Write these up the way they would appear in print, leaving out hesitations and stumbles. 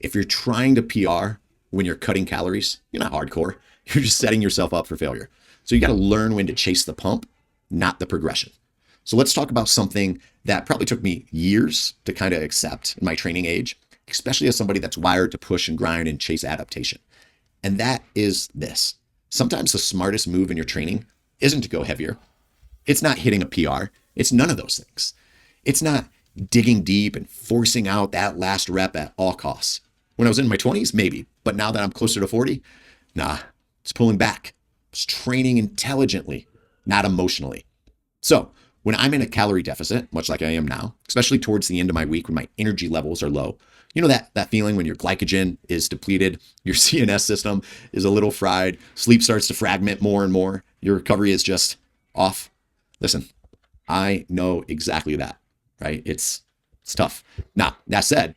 If you're trying to PR when you're cutting calories, you're not hardcore. You're just setting yourself up for failure. So you got to learn when to chase the pump, not the progression. So let's talk about something that probably took me years to kind of accept in my training age, especially as somebody that's wired to push and grind and chase adaptation. And that is this. Sometimes the smartest move in your training isn't to go heavier. It's not hitting a PR. It's none of those things. It's not digging deep and forcing out that last rep at all costs. When I was in my 20s, maybe. But now that I'm closer to 40, nah, it's pulling back. It's training intelligently, not emotionally. So when I'm in a calorie deficit, much like I am now, especially towards the end of my week when my energy levels are low, you know that feeling when your glycogen is depleted, your CNS system is a little fried, sleep starts to fragment more and more, your recovery is just off. Listen, I know exactly that, right? It's tough. Now, that said,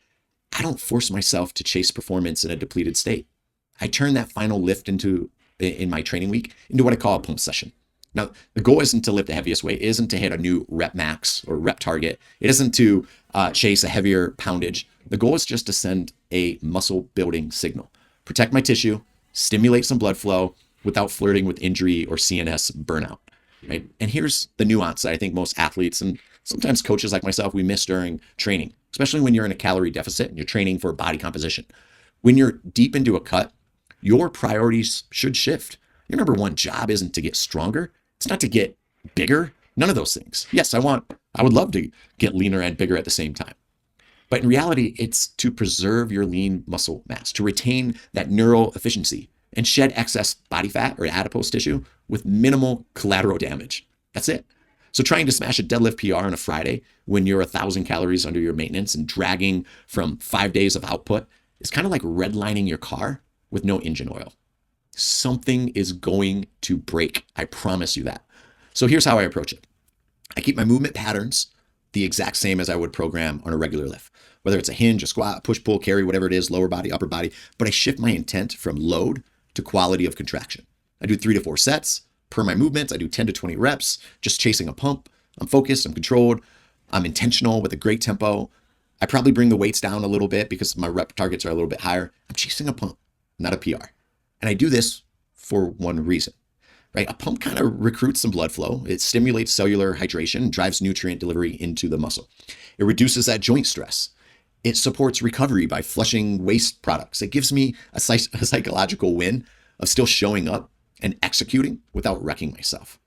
I don't force myself to chase performance in a depleted state. I turn that final lift in my training week into what I call a pump session. Now, the goal isn't to lift the heaviest weight, it isn't to hit a new rep max or rep target. It isn't to chase a heavier poundage. The goal is just to send a muscle building signal, protect my tissue, stimulate some blood flow without flirting with injury or CNS burnout, right? And here's the nuance that I think most athletes and sometimes coaches like myself, we miss during training, especially when you're in a calorie deficit and you're training for body composition. When you're deep into a cut, your priorities should shift. Your number one job isn't to get stronger. It's not to get bigger. None of those things. Yes, I would love to get leaner and bigger at the same time. But in reality, it's to preserve your lean muscle mass, to retain that neural efficiency and shed excess body fat or adipose tissue with minimal collateral damage. That's it. So trying to smash a deadlift PR on a Friday when you're 1,000 calories under your maintenance and dragging from 5 days of output is kind of like redlining your car with no engine oil. Something is going to break. I promise you that. So here's how I approach it. I keep my movement patterns the exact same as I would program on a regular lift, whether it's a hinge, a squat, push, pull, carry, whatever it is, lower body, upper body, but I shift my intent from load to quality of contraction. I do 3 to 4 sets per my movements. I do 10 to 20 reps, just chasing a pump. I'm focused, I'm controlled, I'm intentional with a great tempo. I probably bring the weights down a little bit because my rep targets are a little bit higher. I'm chasing a pump, not a PR. And I do this for one reason, right? A pump kind of recruits some blood flow. It stimulates cellular hydration, drives nutrient delivery into the muscle. It reduces that joint stress. It supports recovery by flushing waste products. It gives me a psychological win of still showing up and executing without wrecking myself.